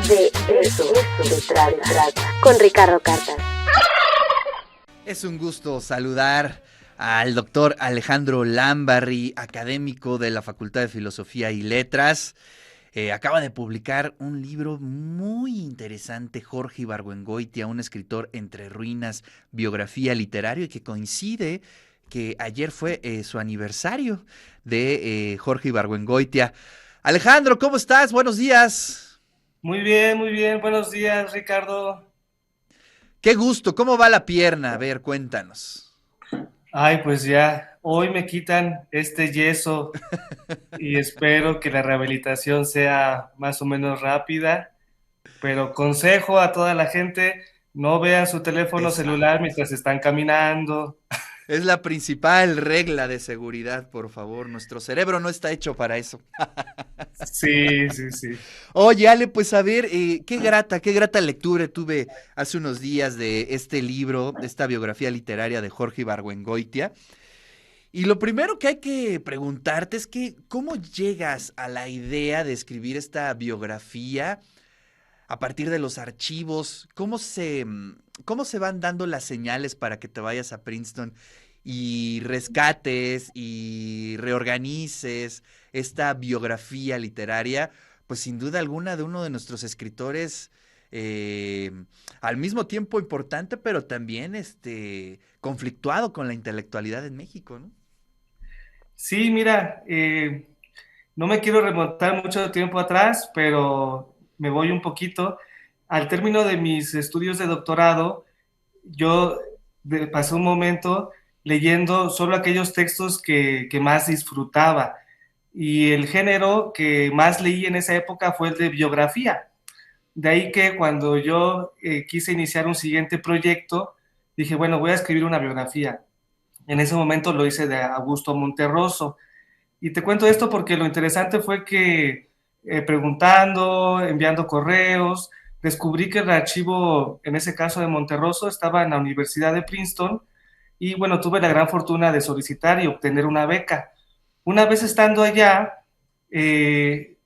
De eso se trata. Con Ricardo Cartas. Es un gusto saludar al doctor Alejandro Lambarri, académico de la Facultad de Filosofía y Letras. Acaba de publicar un libro muy interesante, Jorge Ibargüengoitia, un escritor entre ruinas, biografía literaria, y que coincide que ayer fue su aniversario de Jorge Ibargüengoitia. Alejandro, ¿cómo estás? Buenos días. Muy bien. Buenos días, Ricardo. Qué gusto. ¿Cómo va la pierna? A ver, cuéntanos. Ay, pues ya, hoy me quitan este yeso y espero que la rehabilitación sea más o menos rápida, pero consejo a toda la gente, no vean su teléfono celular mientras están caminando. Es la principal regla de seguridad, por favor. Nuestro cerebro no está hecho para eso. Sí. Oye, Ale, pues a ver, qué grata lectura tuve hace unos días de este libro, de esta biografía literaria de Jorge Ibargüengoitia. Y lo primero que hay que preguntarte es que, ¿cómo llegas a la idea de escribir esta biografía a partir de los archivos? ¿Cómo se van dando las señales para que te vayas a Princeton y rescates y reorganices esta biografía literaria? Pues sin duda alguna de uno de nuestros escritores al mismo tiempo importante, pero también conflictuado con la intelectualidad en México, ¿no? Sí, mira, no me quiero remontar mucho tiempo atrás, pero me voy un poquito. Al término de mis estudios de doctorado, yo pasé un momento leyendo solo aquellos textos que más disfrutaba. Y el género que más leí en esa época fue el de biografía. De ahí que cuando yo quise iniciar un siguiente proyecto, dije, bueno, voy a escribir una biografía. En ese momento lo hice de Augusto Monterroso. Y te cuento esto porque lo interesante fue que preguntando, enviando correos, descubrí que el archivo, en ese caso de Monterroso, estaba en la Universidad de Princeton y bueno, tuve la gran fortuna de solicitar y obtener una beca. Una vez estando allá,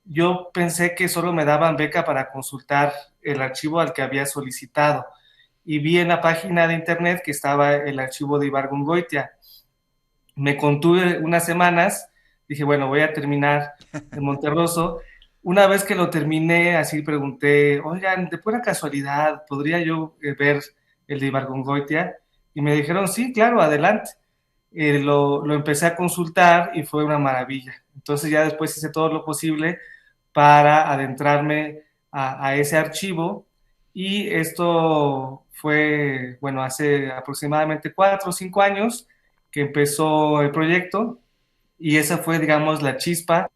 yo pensé que solo me daban beca para consultar el archivo al que había solicitado y vi en la página de internet que estaba el archivo de Ibargüengoitia. Me contuve unas semanas, dije, bueno, voy a terminar en Monterroso. Una vez que lo terminé, así pregunté, oigan, de pura casualidad, ¿podría yo ver el de Ibargüengoitia? Y me dijeron, sí, claro, adelante. Lo empecé a consultar y fue una maravilla. Entonces ya después hice todo lo posible para adentrarme a ese archivo y esto fue, bueno, hace aproximadamente 4 o 5 años que empezó el proyecto y esa fue, digamos, la chispa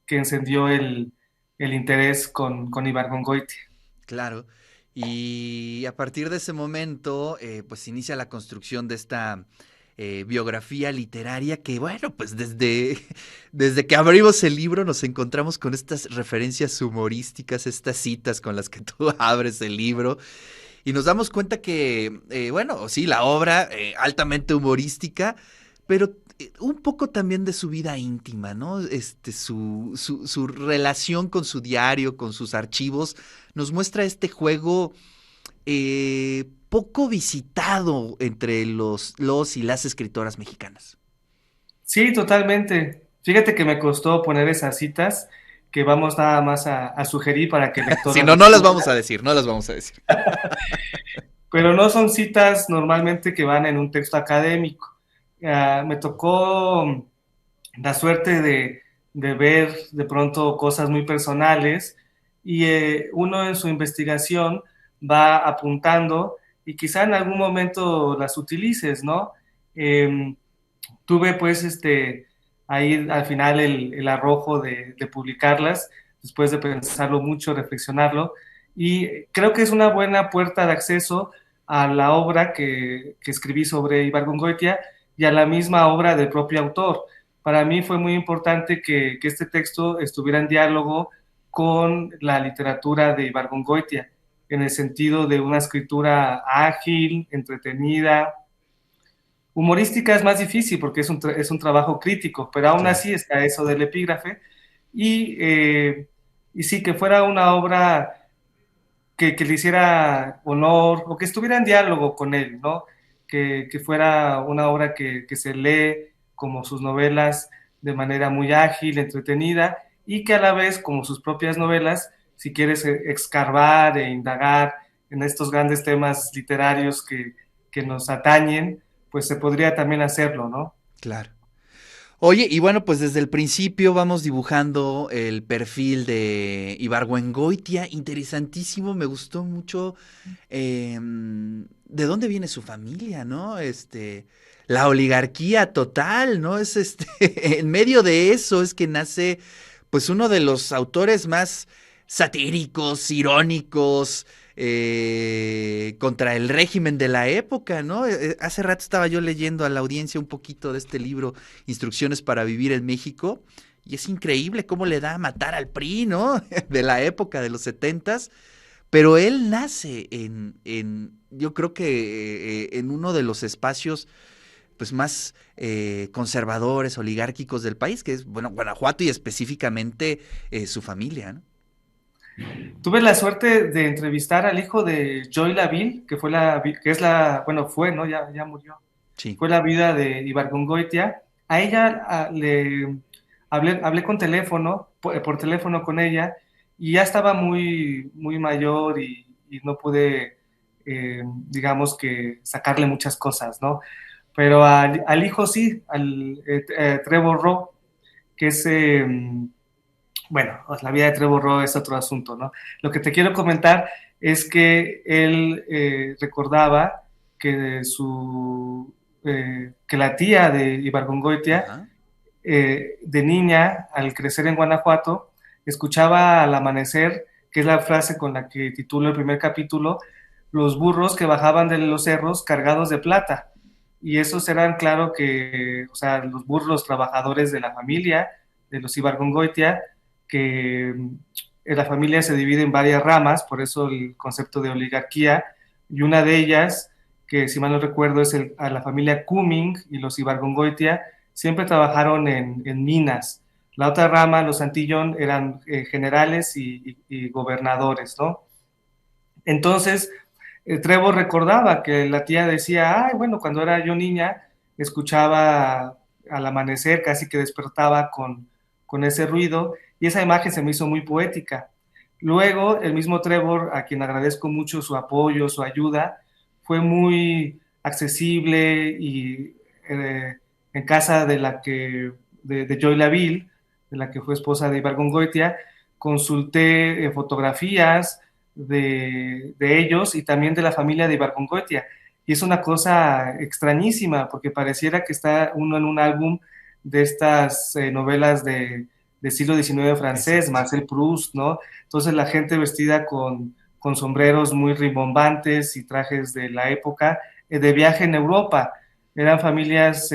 que encendió el interés con Ibargüengoitia. Claro. Y a partir de ese momento, pues inicia la construcción de esta biografía literaria que, bueno, pues desde que abrimos el libro nos encontramos con estas referencias humorísticas, estas citas con las que tú abres el libro y nos damos cuenta que, bueno, sí, la obra altamente humorística, pero un poco también de su vida íntima, ¿no? Su relación con su diario, con sus archivos, nos muestra este juego poco visitado entre los y las escritoras mexicanas. Sí, totalmente. Fíjate que me costó poner esas citas que vamos nada más a sugerir para que el lector Si las no, no las descubra. vamos a decir, no las vamos a decir. Pero no son citas normalmente que van en un texto académico. Me tocó la suerte de ver de pronto cosas muy personales y uno en su investigación va apuntando y quizá en algún momento las utilices, ¿no? Tuve pues ahí al final el arrojo de publicarlas, después de pensarlo mucho, reflexionarlo, y creo que es una buena puerta de acceso a la obra que escribí sobre Ibargüengoitia y a la misma obra del propio autor. Para mí fue muy importante que este texto estuviera en diálogo con la literatura de Ibargüengoitia, en el sentido de una escritura ágil, entretenida. Humorística es más difícil porque es un trabajo crítico, pero aún Claro. así está eso del epígrafe. y, y sí, que fuera una obra que le hiciera honor o que estuviera en diálogo con él, ¿no? Que fuera una obra que se lee como sus novelas de manera muy ágil, entretenida y que a la vez, como sus propias novelas, si quieres excavar e indagar en estos grandes temas literarios que nos atañen, pues se podría también hacerlo, ¿no? Claro. Oye, y bueno, pues desde el principio vamos dibujando el perfil de Ibargüengoitia, interesantísimo, me gustó mucho de dónde viene su familia, ¿no? La oligarquía total, ¿no? Es en medio de eso es que nace, pues, uno de los autores más satíricos, irónicos, contra el régimen de la época, ¿no? Hace rato estaba yo leyendo a la audiencia un poquito de este libro, Instrucciones para vivir en México, y es increíble cómo le da a matar al PRI, ¿no? De la época de los setentas, pero él nace yo creo que en uno de los espacios pues más conservadores, oligárquicos del país, que es, bueno, Guanajuato y específicamente su familia, ¿no? Tuve la suerte de entrevistar al hijo de Joy Laville, que es la, bueno, fue, ¿no? Ya murió. Sí. Fue la vida de Ibargüengoitia. A ella le hablé con teléfono, por teléfono con ella, y ya estaba muy mayor y no pude, digamos que, sacarle muchas cosas, ¿no? Pero al hijo sí, al Trevor Rowe, que es, bueno, la vida de Trevor Rowe es otro asunto, ¿no? Lo que te quiero comentar es que él recordaba que que la tía de Ibargüengoitia, Ajá. de niña, al crecer en Guanajuato, escuchaba al amanecer, que es la frase con la que titulo el primer capítulo, los burros que bajaban de los cerros cargados de plata. Y esos eran, claro que, o sea, los burros, los trabajadores de la familia, de los Ibargüengoitia, que la familia se divide en varias ramas, por eso el concepto de oligarquía, y una de ellas, que si mal no recuerdo es a la familia Cumming y los Ibargüengoitia, siempre trabajaron en minas. La otra rama, los Santillón, eran generales y gobernadores, ¿no? Entonces, Trevor recordaba que la tía decía, ay, bueno, cuando era yo niña, escuchaba al amanecer, casi que despertaba con ese ruido, y esa imagen se me hizo muy poética. Luego, el mismo Trevor, a quien agradezco mucho su apoyo, su ayuda, fue muy accesible y en casa de Joy Laville, de la que fue esposa de Ibargüengoitia, consulté fotografías de ellos y también de la familia de Ibargüengoitia. Y es una cosa extrañísima, porque pareciera que está uno en un álbum de estas novelas de siglo XIX francés, Exacto. Marcel Proust, ¿no? Entonces la gente vestida con sombreros muy rimbombantes y trajes de la época, de viaje en Europa. Eran familias,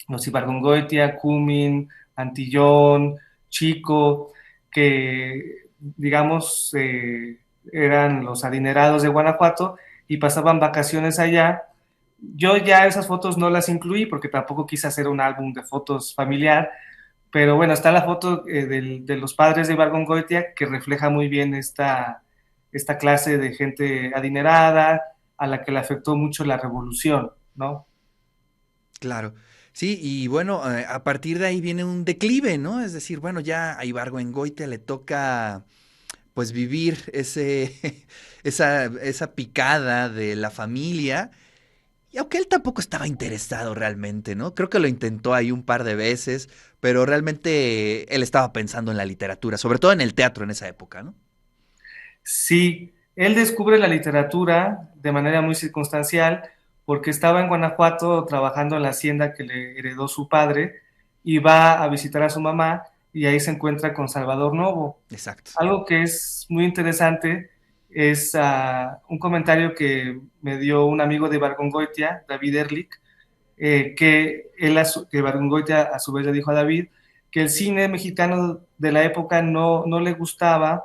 los Ibargüengoitia, Cumin, Antillón, Chico, que digamos eran los adinerados de Guanajuato y pasaban vacaciones allá. Yo ya esas fotos no las incluí porque tampoco quise hacer un álbum de fotos familiar, pero bueno, está la foto de los padres de Ibargüengoitia que refleja muy bien esta clase de gente adinerada a la que le afectó mucho la revolución, ¿no? Claro. Sí, y bueno, a partir de ahí viene un declive, ¿no? Es decir, bueno, ya a Ibargüengoitia le toca pues vivir esa picada de la familia. Y aunque él tampoco estaba interesado realmente, ¿no? Creo que lo intentó ahí un par de veces, pero realmente él estaba pensando en la literatura, sobre todo en el teatro en esa época, ¿no? Sí, él descubre la literatura de manera muy circunstancial porque estaba en Guanajuato trabajando en la hacienda que le heredó su padre y va a visitar a su mamá y ahí se encuentra con Salvador Novo. Exacto. Algo que es muy interesante es un comentario que me dio un amigo de Ibargüengoitia, David Ehrlich, que Ibargüengoitia a su vez le dijo a David que el cine mexicano de la época no le gustaba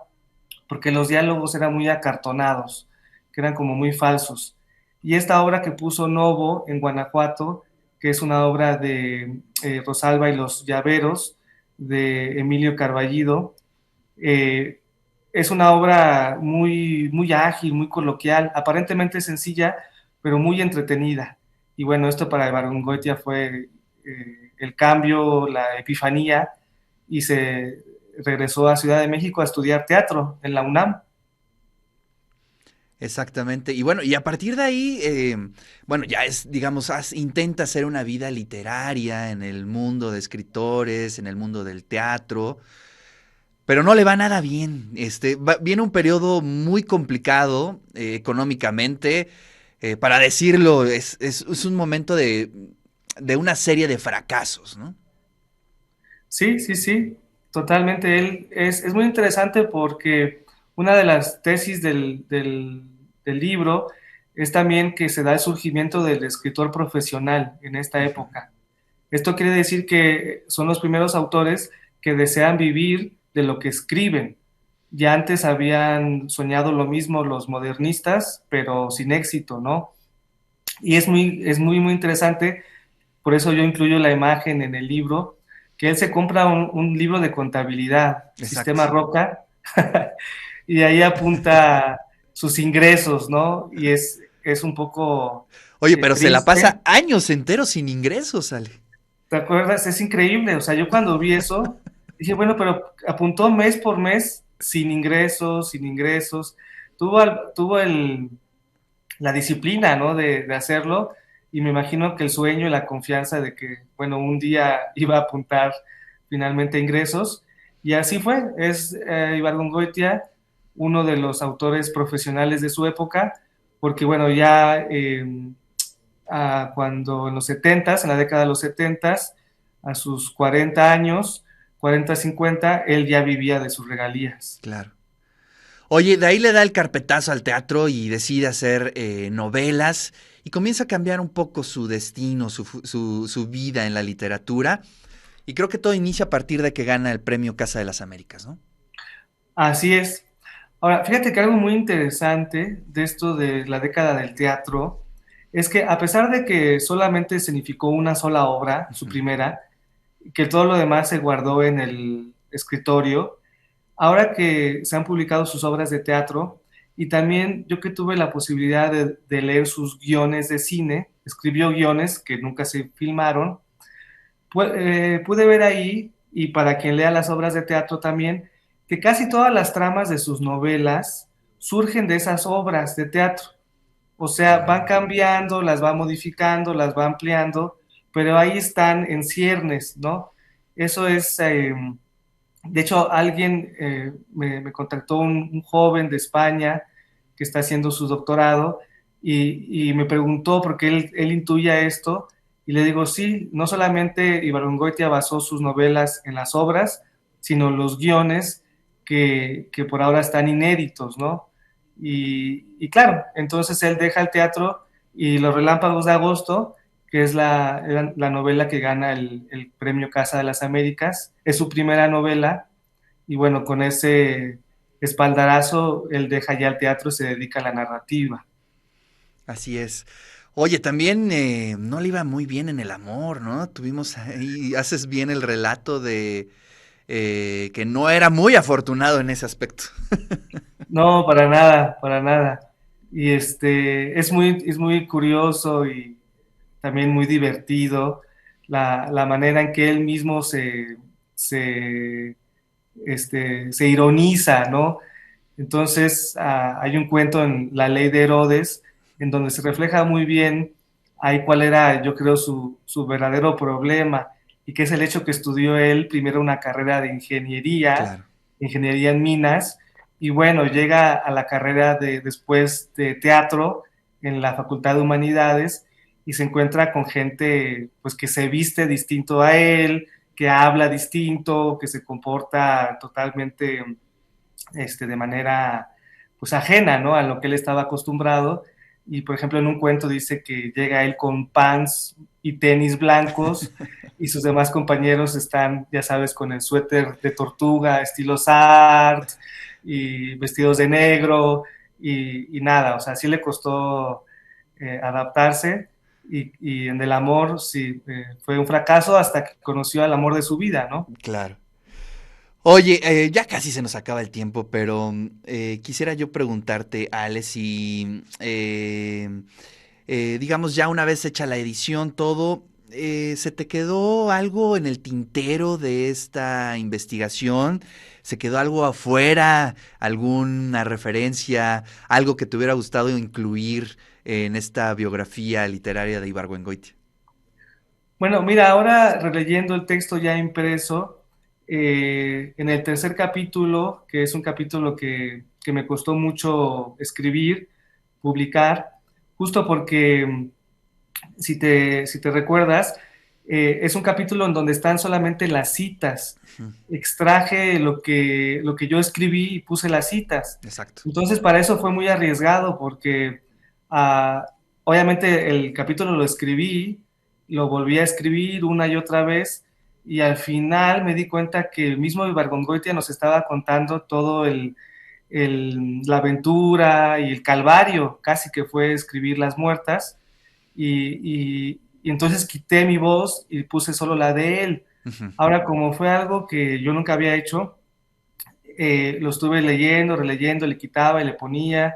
porque los diálogos eran muy acartonados, que eran como muy falsos. Y esta obra que puso Novo en Guanajuato, que es una obra de Rosalba y los Llaveros, de Emilio Carballido. Eh, es una obra muy, muy ágil, muy coloquial, aparentemente sencilla, pero muy entretenida. Y bueno, esto para Ibargüengoitia fue el cambio, la epifanía, y se regresó a Ciudad de México a estudiar teatro en la UNAM. Exactamente. Y bueno, y a partir de ahí, bueno, ya es, digamos, intenta hacer una vida literaria en el mundo de escritores, en el mundo del teatro, pero no le va nada bien. Viene un periodo muy complicado económicamente. Para decirlo, es un momento de una serie de fracasos, ¿no? Sí, sí, sí, totalmente. Él es muy interesante porque una de las tesis del libro es también que se da el surgimiento del escritor profesional en esta Ujú. época. Esto quiere decir que son los primeros autores que desean vivir de lo que escriben. Ya antes habían soñado lo mismo los modernistas, pero sin éxito, ¿no? Y es muy, muy interesante, por eso yo incluyo la imagen en el libro, que él se compra un libro de contabilidad, Sistema Exacto. Roca, y ahí apunta sus ingresos, ¿no? Y es un poco Oye, pero se la triste. pasa años enteros sin ingresos, Ale. ¿Te acuerdas? Es increíble. O sea, yo cuando vi eso, dije, bueno, pero apuntó mes por mes sin ingresos, sin ingresos. Tuvo la disciplina, ¿no? De hacerlo, y me imagino que el sueño y la confianza de que, bueno, un día iba a apuntar finalmente ingresos. Y así fue. Es Ibargüengoitia, uno de los autores profesionales de su época, porque, bueno, ya cuando en los setentas, en la década de los setentas, a sus 40 años, 40 50, él ya vivía de sus regalías. Claro. Oye, de ahí le da el carpetazo al teatro y decide hacer novelas y comienza a cambiar un poco su destino, su vida en la literatura. Y creo que todo inicia a partir de que gana el premio Casa de las Américas, ¿no? Así es. Ahora, fíjate que algo muy interesante de esto de la década del teatro es que a pesar de que solamente significó una sola obra, su Ujú. primera, que todo lo demás se guardó en el escritorio, ahora que se han publicado sus obras de teatro, y también yo que tuve la posibilidad de leer sus guiones de cine, escribió guiones que nunca se filmaron, pude ver ahí, y para quien lea las obras de teatro también, que casi todas las tramas de sus novelas surgen de esas obras de teatro. O sea, van Ah, cambiando, las va modificando, las va ampliando, pero ahí están en ciernes, ¿no? Eso es, de hecho, alguien me contactó, un joven de España que está haciendo su doctorado, y me preguntó porque él intuía esto, y le digo, sí, no solamente Ibargüengoitia basó sus novelas en las obras, sino los guiones que por ahora están inéditos, ¿no? Y claro, entonces él deja el teatro, y Los Relámpagos de Agosto, que es la novela que gana el premio Casa de las Américas, es su primera novela, y bueno, con ese espaldarazo él deja ya el teatro y se dedica a la narrativa. así es. Oye, también no le iba muy bien en el amor, ¿no? Tuvimos ahí, haces bien el relato de que no era muy afortunado en ese aspecto. No, para nada, para nada. Y es muy curioso y también muy divertido la manera en que él mismo se, se ironiza, ¿no? Entonces, hay un cuento en La Ley de Herodes en donde se refleja muy bien ahí cuál era, yo creo, su verdadero problema, y que es el hecho que estudió él primero una carrera de Claro. ingeniería en minas, y bueno, llega a la carrera después de teatro en la Facultad de Humanidades, y se encuentra con gente pues que se viste distinto a él, que habla distinto, que se comporta totalmente de manera pues ajena, ¿no? A lo que él estaba acostumbrado. Y por ejemplo, en un cuento dice que llega él con pants y tenis blancos, y sus demás compañeros están, ya sabes, con el suéter de tortuga, estilo Sart, y vestidos de negro, y nada, o sea, sí le costó adaptarse, y en el amor sí fue un fracaso hasta que conoció al amor de su vida, ¿no? Claro. Oye, ya casi se nos acaba el tiempo, pero quisiera yo preguntarte, Ale, si, digamos, ya una vez hecha la edición, todo, ¿se te quedó algo en el tintero de esta investigación? ¿Se quedó algo afuera? ¿Alguna referencia? ¿Algo que te hubiera gustado incluir en esta biografía literaria de Ibargüengoitia? Bueno, mira, ahora releyendo el texto ya impreso, en el tercer capítulo, que es un capítulo que me costó mucho escribir, publicar, justo porque si te recuerdas, es un capítulo en donde están solamente las citas. Ujú. Extraje lo que yo escribí y puse las citas. Exacto. Entonces, para eso fue muy arriesgado porque ah, obviamente el capítulo lo escribí, lo volví a escribir una y otra vez y al final me di cuenta que el mismo Ibargüengoitia nos estaba contando todo la aventura y el calvario casi que fue escribir Las Muertas y entonces quité mi voz y puse solo la de él. Ujú. Ahora, como fue algo que yo nunca había hecho, lo estuve leyendo, releyendo, le quitaba y le ponía,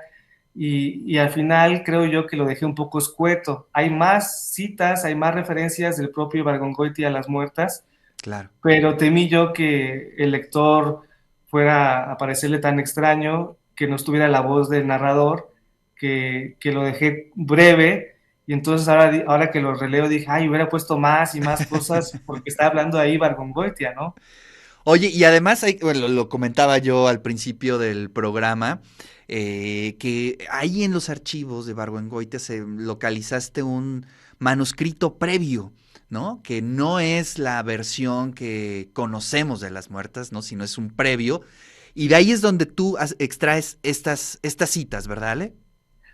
y al final creo yo que lo dejé un poco escueto. Hay más citas, hay más referencias del propio Ibargüengoitia a Las Muertas, Claro. pero temí yo que el lector fuera a parecerle tan extraño, que no estuviera la voz del narrador, que lo dejé breve, y entonces ahora que lo releo dije, ay, hubiera puesto más y más cosas porque está hablando ahí Ibargüengoitia, ¿no? Oye, y además, bueno, lo comentaba yo al principio del programa, que ahí en los archivos de Barguengoitia se localizaste un manuscrito previo, ¿no? Que no es la versión que conocemos de las muertas, ¿no? Sino es un previo. Y de ahí es donde tú extraes estas citas, ¿verdad, Ale?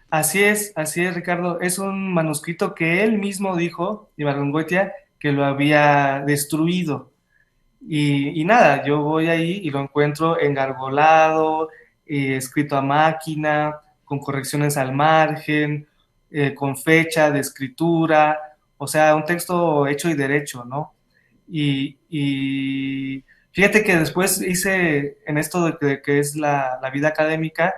Así es, Ricardo. Es un manuscrito que él mismo dijo, Ibargüengoitia, que lo había destruido. Y nada, yo voy ahí y lo encuentro engargolado, escrito a máquina, con correcciones al margen, con fecha de escritura, o sea, un texto hecho y derecho, ¿no? Y fíjate que después hice, en esto de que es la vida académica,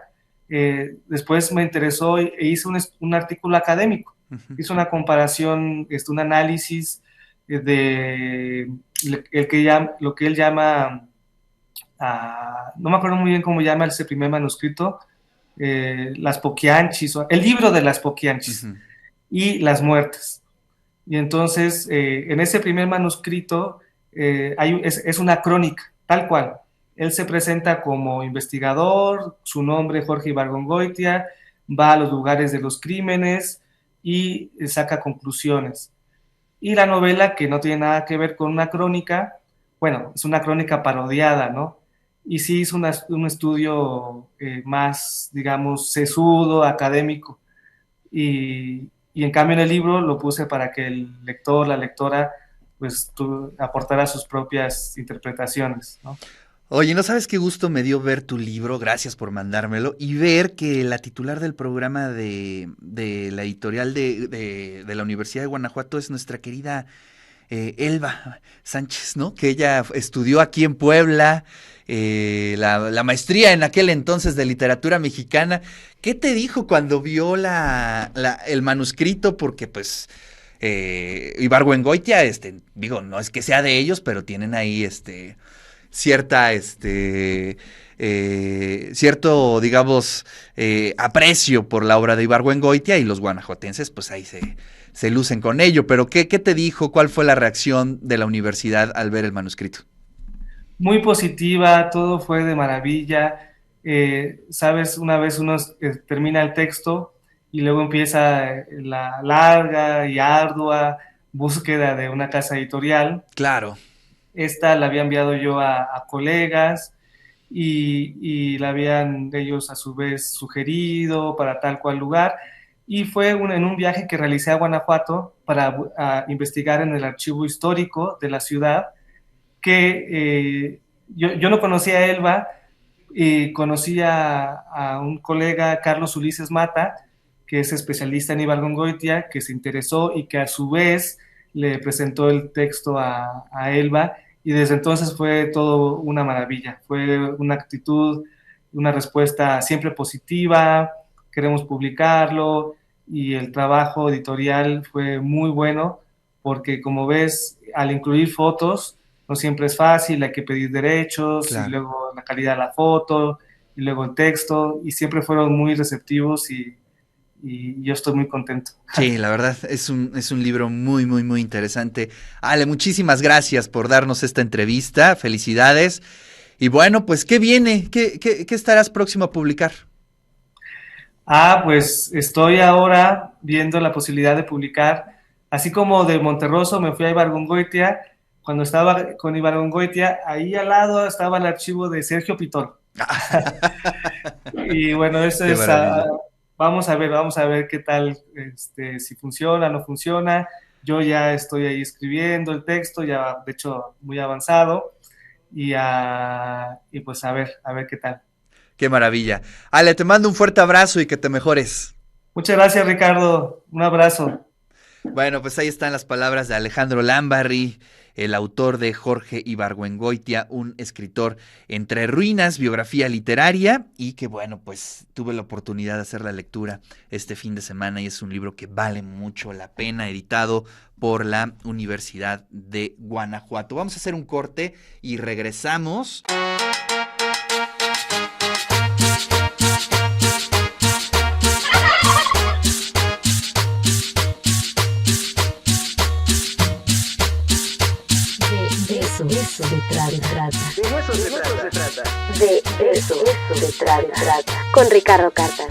después me interesó e hice un artículo académico, Ujú. hice una comparación, un análisis de lo que él llama, no me acuerdo muy bien cómo llama ese primer manuscrito, las Poquianchis, el libro de las Poquianchis Ujú. y las muertes. Y entonces, en ese primer manuscrito es una crónica, tal cual. Él se presenta como investigador, su nombre Jorge Ibargüengoitia, va a los lugares de los crímenes y saca conclusiones. Y la novela, que no tiene nada que ver con una crónica, bueno, es una crónica parodiada, ¿no? Y sí hizo un estudio más, digamos, sesudo, académico. Y en cambio en el libro lo puse para que el lector, la lectora, pues aportara sus propias interpretaciones, ¿no? Oye, ¿no sabes qué gusto me dio ver tu libro? Gracias por mandármelo. Y ver que la titular del programa de la editorial de la Universidad de Guanajuato es nuestra querida Elba Sánchez, ¿no? Que ella estudió aquí en Puebla, la maestría en aquel entonces de literatura mexicana. ¿Qué te dijo cuando vio el manuscrito? Porque pues Ibargüengoitia, digo, no es que sea de ellos, pero tienen ahí cierta, cierto, digamos, aprecio por la obra de Ibargüengoitia y los guanajuatenses, pues ahí se lucen con ello. Pero ¿qué te dijo? ¿Cuál fue la reacción de la universidad al ver el manuscrito? Muy positiva, todo fue de maravilla. Sabes, una vez uno termina el texto y luego empieza la larga y ardua búsqueda de una casa editorial. Claro. Esta la había enviado yo a colegas y la habían ellos a su vez sugerido para tal cual lugar. Y fue en un viaje que realicé a Guanajuato para investigar en el archivo histórico de la ciudad, que yo no conocía a Elba, conocí a un colega, Carlos Ulises Mata, que es especialista en Ibargüengoitia, que se interesó y que a su vez le presentó el texto a Elba y desde entonces fue todo una maravilla. Fue una actitud, una respuesta siempre positiva, queremos publicarlo, y el trabajo editorial fue muy bueno, porque como ves, al incluir fotos, no siempre es fácil, hay que pedir derechos, y Claro. luego la calidad de la foto, y luego el texto, y siempre fueron muy receptivos, y yo estoy muy contento. Sí, la verdad es un libro muy, muy, muy interesante. Ale, muchísimas gracias por darnos esta entrevista. Felicidades. Y bueno, pues, ¿qué viene? ¿Qué estarás próximo a publicar? Pues estoy ahora viendo la posibilidad de publicar, así como de Monterroso me fui a Ibargüengoitia. Cuando estaba con Ibargüengoitia, ahí al lado estaba el archivo de Sergio Pitol. Y bueno, eso Qué es, maravilla. vamos a ver qué tal, si funciona, no funciona. Yo ya estoy ahí escribiendo el texto, ya de hecho muy avanzado, y pues a ver qué tal. Qué maravilla. Ale, te mando un fuerte abrazo y que te mejores. Muchas gracias, Ricardo. Un abrazo. Bueno, pues ahí están las palabras de Alejandro Lambarri, el autor de Jorge Ibargüengoitia, un escritor entre ruinas, biografía literaria, y que bueno, pues tuve la oportunidad de hacer la lectura este fin de semana y es un libro que vale mucho la pena, editado por la Universidad de Guanajuato. Vamos a hacer un corte y regresamos. De eso se trata. De eso se trata. De eso se trata. Con Ricardo Cartas.